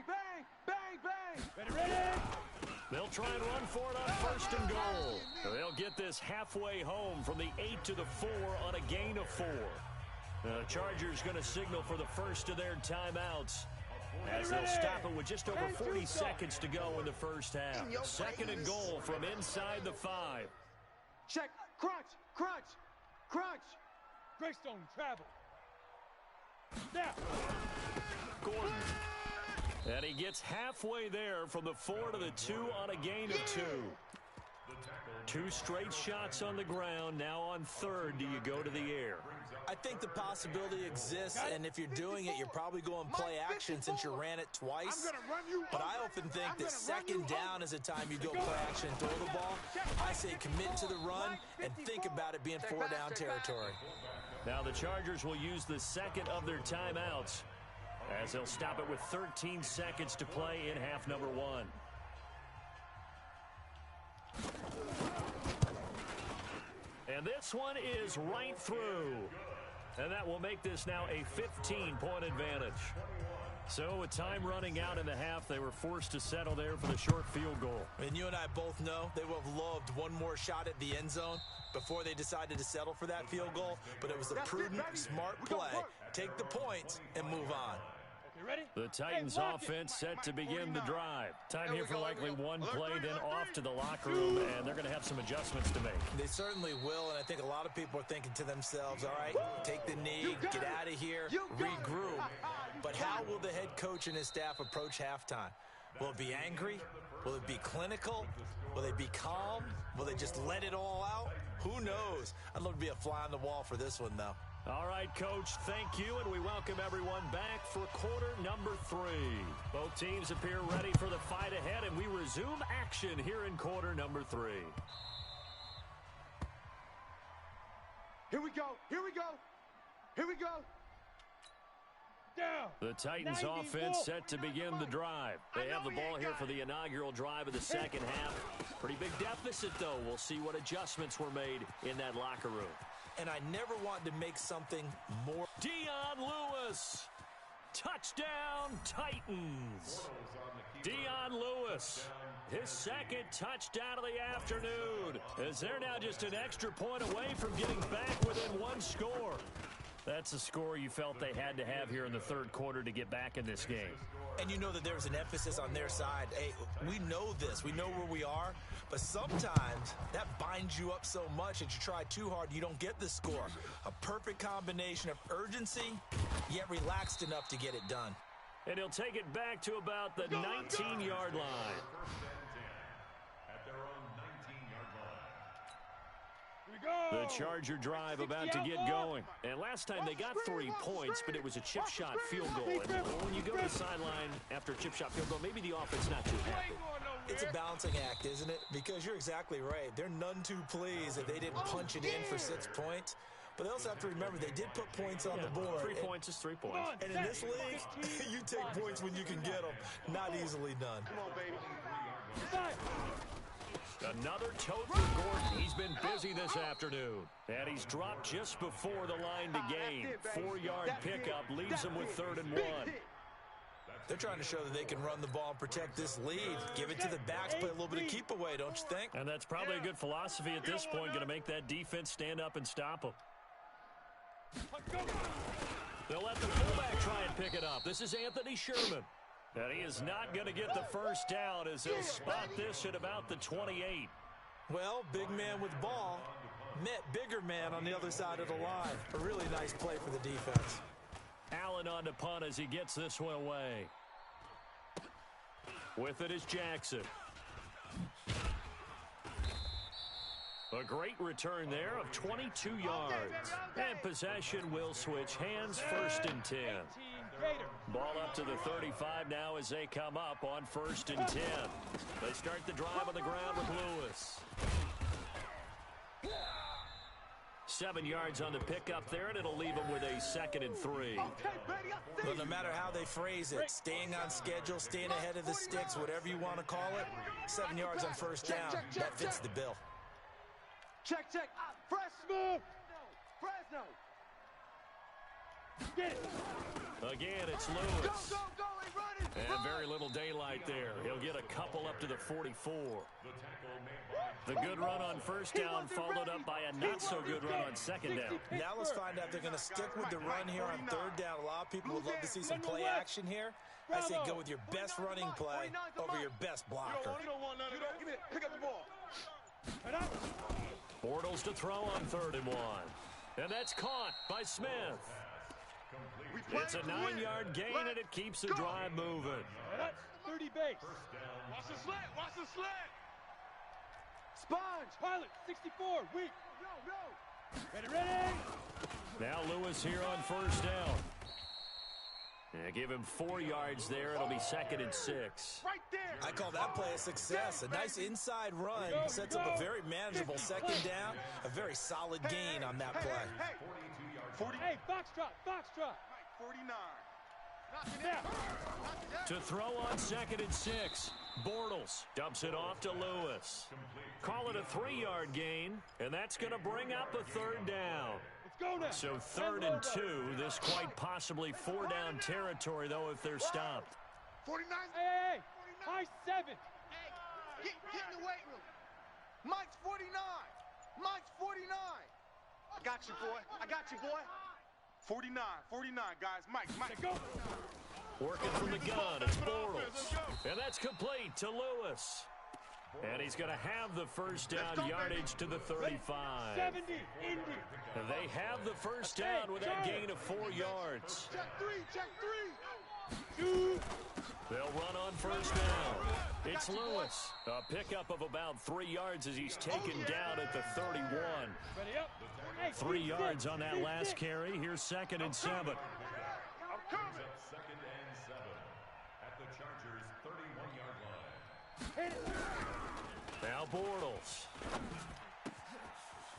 bang, bang, bang. Ready? They'll try and run for it on first and goal. They'll get this halfway home from the 8 to the 4 on a gain of 4. The Chargers going to signal for the first of their timeouts as they'll stop it with just over 40 seconds to go in the first half. Second and goal from inside the 5. Check. Crunch, crunch, crunch. Greystone, travel. Now. Gordon. And he gets halfway there from the 4 to the 2 on a gain of 2. 2 straight shots on the ground. Now on third, do you go to the air? I think the possibility exists, and if you're doing it, you're probably going play action since you ran it twice. But I often think that second down is a time you go play action and throw the ball. I say commit to the run and think about it being 4 down territory. Now the Chargers will use the second of their timeouts as they'll stop it with 13 seconds to play in half number 1. And this one is right through. And that will make this now a 15-point advantage. So with time running out in the half, they were forced to settle there for the short field goal. And you and I both know they would have loved one more shot at the end zone before they decided to settle for that field goal. But it was a prudent, smart play. Take the points and move on. The Titans offense set to begin the drive. Time here for likely one play, then off to the locker room, and they're going to have some adjustments to make. They certainly will, and I think a lot of people are thinking to themselves, all right, take the knee, get out of here, regroup. But how will the head coach and his staff approach halftime? Will it be angry? Will it be clinical? Will they be calm? Will they just let it all out? Who knows? I'd love to be a fly on the wall for this one, though. All right, Coach, thank you, and we welcome everyone back for quarter number 3. Both teams appear ready for the fight ahead, and we resume action here in quarter number 3. Here we go, here we go, here we go. Down. The Titans offense set to begin the drive. They have the ball here for the inaugural drive of the second half. Pretty big deficit, though. We'll see what adjustments were made in that locker room. And I never want to make something more. Dion Lewis. Touchdown, Titans. Dion Lewis. His second touchdown of the afternoon. As they're now just an extra point away from getting back within one score. That's a score you felt they had to have here in the third quarter to get back in this game. And you know that there's an emphasis on their side. Hey, we know this. We know where we are. But sometimes that binds you up so much that you try too hard, you don't get the score. A perfect combination of urgency, yet relaxed enough to get it done. And he'll take it back to about the 19-yard line. The Charger drive about to get going. And last time they got 3 points, but it was a chip shot field goal. And when you go to the sideline after a chip shot field goal, maybe the offense not too happy. It's a balancing act, isn't it? Because you're exactly right. They're none too pleased that they didn't punch it in for 6 points. But they also have to remember they did put points on the board. 3 points is 3 points. And in this league, you take points when you can get them. Not easily done. Come on, baby. Another tote for Gordon. He's been busy this afternoon. And he's dropped just before the line to gain. 4-yard pickup leaves him with 3rd and 1. They're trying to show that they can run the ball and protect this lead. Give it to the backs, play a little bit of keep away, don't you think? And that's probably a good philosophy at this point. Going to make that defense stand up and stop them. They'll let the fullback try and pick it up. This is Anthony Sherman. And he is not going to get the first down as he'll spot this at about the 28. Well, big man with ball met bigger man on the other side of the line. A really nice play for the defense. Allen on the punt as he gets this one away. With it is Jackson. A great return there of 22 yards. And possession will switch hands, 1st and 10. Ball up to the 35 now as they come up on 1st and 10. They start the drive on the ground with Lewis. 7 yards on the pickup there, and it'll leave them with a 2nd and 3. Well, no matter how they phrase it, staying on schedule, staying ahead of the sticks, whatever you want to call it, 7 yards on 1st down, that fits the bill. Check. Fresno. Fresno. Get it. Again, it's Lewis. Go. He's running. And very little daylight there. He'll get a couple up to the 44. The good run on first down followed up by a not-so-good run on second down. Now let's find out if they're going to stick with the run here on third down. A lot of people would love to see some play action here. I say go with your best running play over your best blocker. Pick up the ball. Bortles to throw on 3rd and 1. And that's caught by Smith. It's a 9-yard gain, and it keeps the drive moving. That's 30 base. Watch the slant. Watch the slant. Sponge. Pilot, 64, weak. Go. Ready. Now Lewis here on first down. Yeah, give him 4 yards there. It'll be 2nd and 6. Right there. I call that play a success. A nice inside run sets up a very manageable second down. A very solid gain on that play. Hey, 40. Hey, box drop. 49. To throw on 2nd and 6. Bortles dumps it off to Lewis. Call it a 3-yard gain, and that's going to bring up a 3rd down. Let's go now. So 3rd and 2. This quite possibly 4-down territory, though, if they're stopped. 49. Hey, high 7. Hey, get in the weight room. Mike's 49. Mike's 49. I got you, boy. 49, guys. Mike. Go. Working from the gun, it's Bortles. And that's complete to Lewis. And he's going to have the first down yardage to the 35. 70, Indy. And they have the first down with that gain of 4 yards. Check three. 2. They'll run on first down. It's Lewis. A pickup of about 3 yards as he's taken down at the 31. Ready up. Hey, 3 yards on that last carry. Here's 2nd and 7. I'm coming. 2nd and 7 at the Chargers' 31-yard line. Hit it. Now Bortles.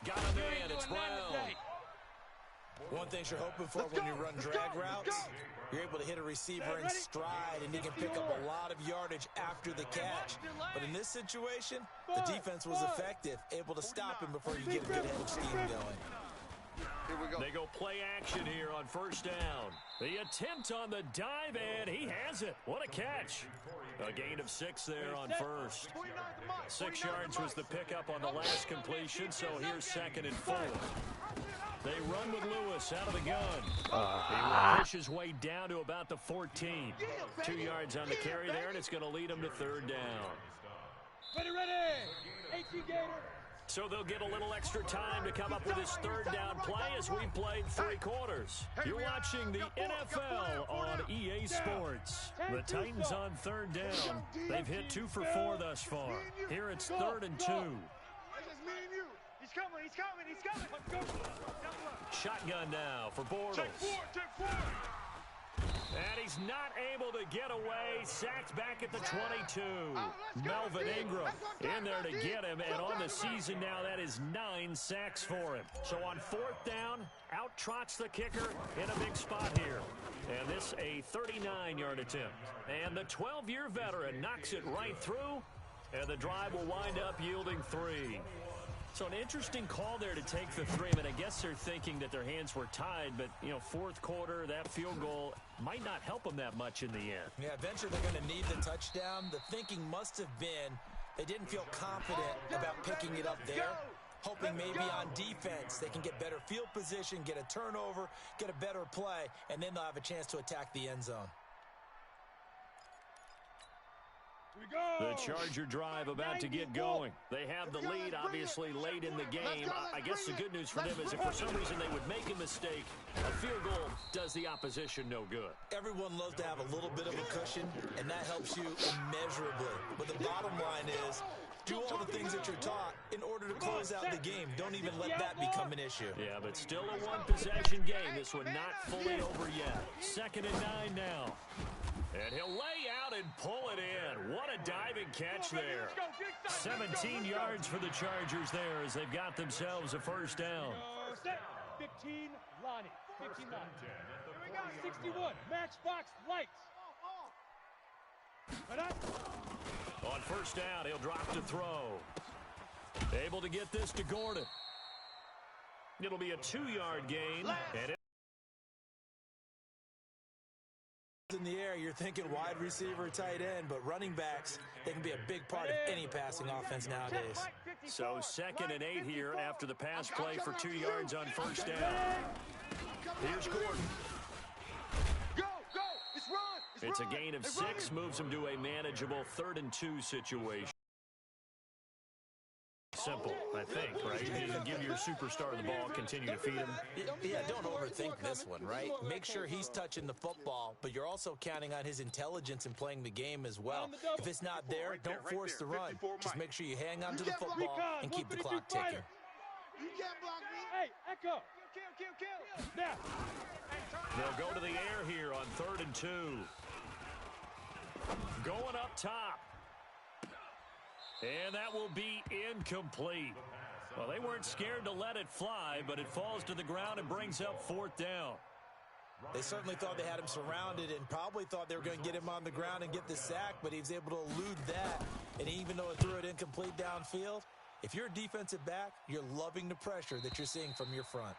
Got him in. It's Brown. One thing you're hoping for when you run drag routes, you're able to hit a receiver in stride, and he can pick up a lot of yardage after the catch. But in this situation, the defense was effective, able to stop him before you get a good head of steam going. Here we go. They go play action here on first down. The attempt on the dive, and he has it. What a catch. A gain of 6 there on first. 6 yards was the pickup on the last completion, so here's 2nd and 4. They run with Lewis out of the gun. He will push his way down to about the 14. 2 yards on the carry there, and it's going to lead him to 3rd down. Ready. HE Gator. So they'll get a little extra time to come up with his 3rd down play as we played 3 quarters. You're watching the NFL on EA Sports. The Titans on 3rd down. They've hit 2 for 4 thus far. Here it's 3rd and 2. It's just me and you. He's coming. Shotgun now for Bortles. Check 4. And he's not able to get away. Sacked back at the 22. Melvin Ingram in there to get him. And on the season now, that is 9 sacks for him. So on 4th down, out trots the kicker in a big spot here. And this a 39-yard attempt. And the 12-year veteran knocks it right through. And the drive will wind up yielding 3. So an interesting call there to take the 3. I mean, I guess they're thinking that their hands were tied, but, 4th quarter, that field goal might not help them that much in the end. Yeah, eventually they're going to need the touchdown. The thinking must have been they didn't feel confident about picking it up there, hoping maybe on defense they can get better field position, get a turnover, get a better play, and then they'll have a chance to attack the end zone. The Charger drive about to get going. They have the lead, obviously, late in the game. I guess the good news for them is if for some reason they would make a mistake, a field goal does the opposition no good. Everyone loves to have a little bit of a cushion, and that helps you immeasurably. But the bottom line is, do all the things that you're taught in order to close out the game. Don't even let that become an issue. Yeah, but still a one-possession game. This one not fully over yet. 2nd and 9 now. And he'll lay out and pull it in. What a diving catch there. 17 yards for the Chargers there as they've got themselves a first down. 15, Lonnie. 15, Lonnie. 61, Matchbox Lights. On first down, he'll drop to throw. Able to get this to Gordon. It'll be a 2-yard gain. And In the air, you're thinking wide receiver, tight end, but running backs, they can be a big part of any passing offense nowadays. So 2nd and 8 here after the pass play for 2 yards on first down. Here's Gordon. Go, go, it's run. It's a gain of 6, moves him to a manageable 3rd and 2 situation. Simple, I think, right? You give your superstar the ball, continue to feed him. Yeah, don't overthink this one, right? Make sure he's touching the football, but you're also counting on his intelligence in playing the game as well. If it's not there, don't force the run. Just make sure you hang on to the football and keep the clock ticking. You can't block me. Hey, Echo. Kill. Now. They'll go to the air here on 3rd and 2. Going up top. And that will be incomplete. Well, they weren't scared to let it fly, but it falls to the ground and brings up 4th down. They certainly thought they had him surrounded and probably thought they were going to get him on the ground and get the sack, but he was able to elude that. And even though it threw it incomplete downfield, if you're a defensive back, you're loving the pressure that you're seeing from your front.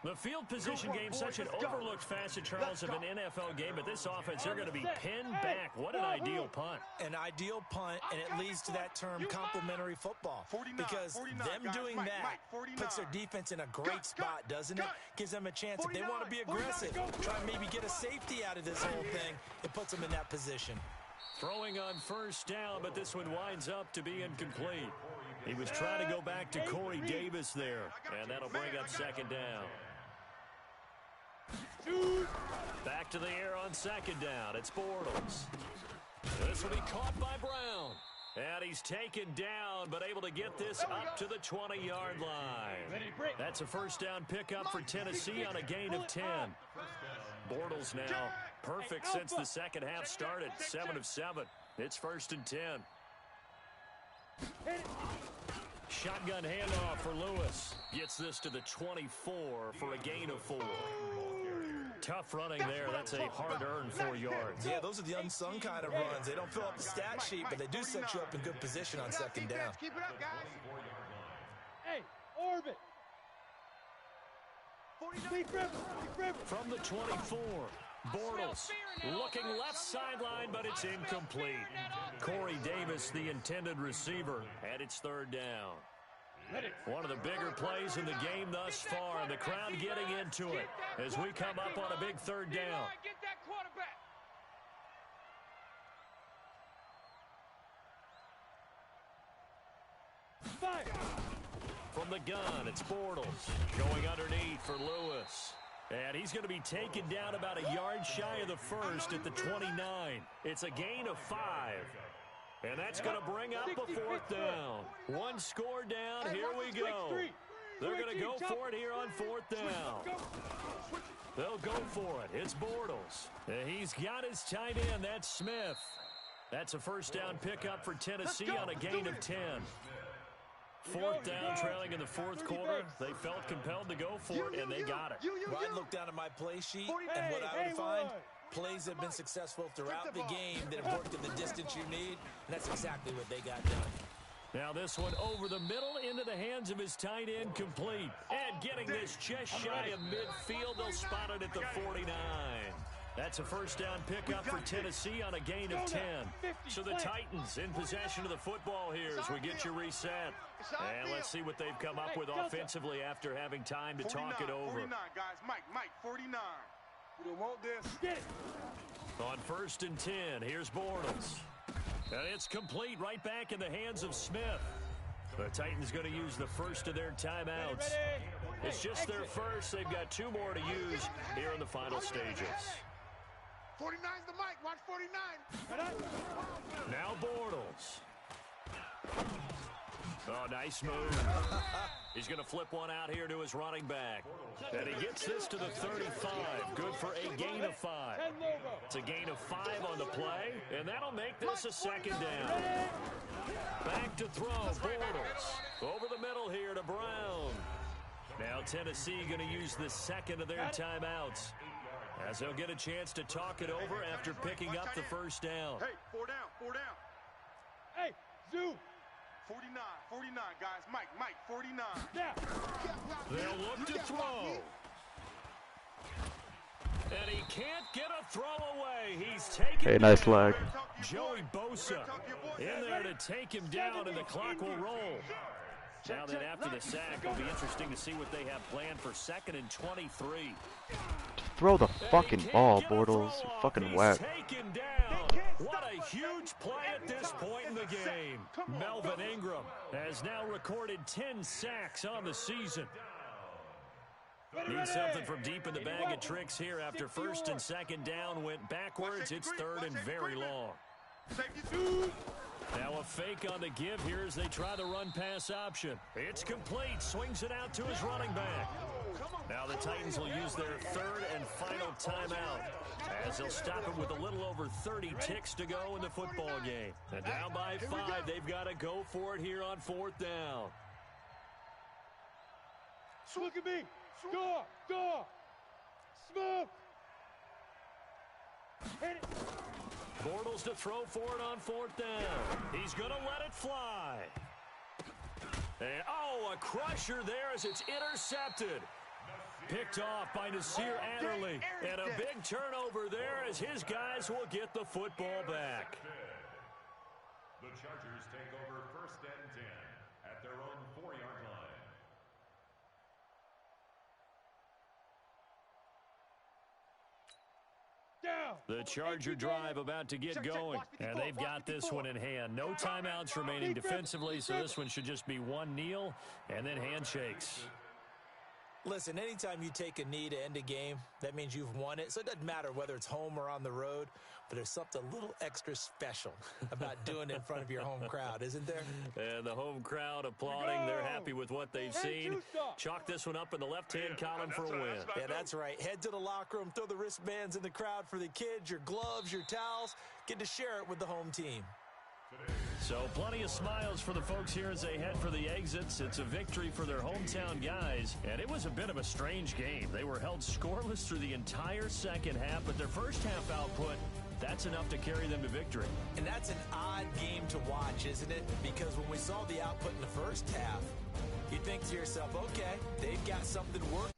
The field position game, such an overlooked facet, Charles, of an NFL game, but this offense, they're going to be pinned back. What an ideal punt. An ideal punt, and it leads to that term complementary football. Because them doing that puts their defense in a great spot, doesn't it? Gives them a chance. If they want to be aggressive, try and maybe get a safety out of this whole thing, it puts them in that position. Throwing on first down, but this one winds up to be incomplete. He was trying to go back to Corey Davis there, and that'll bring up 2nd down. Back to the air on 2nd down. It's Bortles. This will be caught by Brown. And he's taken down, but able to get this up to the 20-yard line. That's a first down pickup for Tennessee on a gain of 10. Bortles now perfect since the second half started. 7 of 7. It's 1st and 10. Shotgun handoff for Lewis. Gets this to the 24 for a gain of 4. Tough running there. That's a hard-earned 4 yards. Yeah, those are the unsung kind of runs. They don't fill up the stat sheet, but they do set you up in good position on 2nd down. Keep it up, guys. Hey, orbit. From the 24, Bortles looking left sideline, but it's incomplete. Corey Davis, the intended receiver, and it's 3rd down. One of the bigger plays in the game thus far, and the crowd getting into it as we come up on a big 3rd down. From the gun, it's Bortles going underneath for Lewis. And he's going to be taken down about a yard shy of the first at the 29. It's a gain of 5. And that's going to bring up a 4th down. One score down. Here we go. They're going to go for it here on 4th down. They'll go for it. It's Bortles. And he's got his tight end. That's Smith. That's a first down pickup for Tennessee on a gain of 10. 4th down, trailing in the 4th quarter. They felt compelled to go for it, and they got it. Well, I'd look down at my play sheet, and what I would find, plays have been successful throughout the game that have worked at the distance you need, and that's exactly what they got done. Now this one over the middle into the hands of his tight end, complete. And getting this just shy of midfield, they'll spot it at the 49. That's a first down pickup for Tennessee on a gain of 10. So the Titans in possession of the football here as we get you reset. And let's see what they've come up with offensively after having time to talk it over. 49, guys. Mike, 49. We don't want this. On 1st and 10, here's Bortles. And it's complete right back in the hands of Smith. The Titans going to use the first of their timeouts. It's just their first. They've got 2 more to use here in the final stages. 49's the mic. Watch 49. Now Bortles. Oh, nice move. He's going to flip one out here to his running back. And he gets this to the 35. Good for a gain of 5. It's a gain of 5 on the play, and that'll make this a 2nd down. Back to throw, Bortles. Over the middle here to Brown. Now Tennessee going to use the 2nd of their timeouts, as they'll get a chance to talk it over after picking up the first down. Hey, 4 down. Hey, zoom. 49, guys. Mike, 49. Now. They'll look to throw. And he can't get a throw away. He's taken Hey, nice down. lag. Joey Bosa in there to take him down, and the clock will roll. Now then, after the sack, it'll be interesting to see what they have planned for 2nd and 23. Throw the fucking ball, Bortles. You fucking whack. Taken down. What a huge play at this point in the game. Melvin Ingram has now recorded 10 sacks on the season. Need something from deep in the bag of tricks here after 1st and 2nd down went backwards. It's 3rd and very long. Now a fake on the give here as they try the run-pass option. It's complete. Swings it out to his running back. Now the Titans will use their 3rd and final timeout as they'll stop him with a little over 30 ticks to go in the football game. And down by 5, they've got to go for it here on 4th down. Look at me. Door. Smoke. Hit it. Bortles to throw for it on 4th down. He's going to let it fly. And, a crusher there as it's intercepted. Picked off by Nasir Adderley. And a big turnover there as his guys will get the football back. The Chargers take over 1st and 10 at their own 4-yard line. The Charger drive about to get going, and they've got this one in hand. No timeouts remaining defensively, so this one should just be one kneel and then handshakes. Listen, anytime you take a knee to end a game, that means you've won it. So it doesn't matter whether it's home or on the road, but there's something a little extra special about doing it in front of your home crowd, isn't there? And the home crowd applauding. They're happy with what they've seen. Chalk this one up in the left-hand column for a win. Yeah, that's right. Head to the locker room, throw the wristbands in the crowd for the kids, your gloves, your towels. Get to share it with the home team. So plenty of smiles for the folks here as they head for the exits. It's a victory for their hometown guys, and it was a bit of a strange game. They were held scoreless through the entire second half, but their first half output, that's enough to carry them to victory. And that's an odd game to watch, isn't it? Because when we saw the output in the first half, you think to yourself, okay, they've got something working.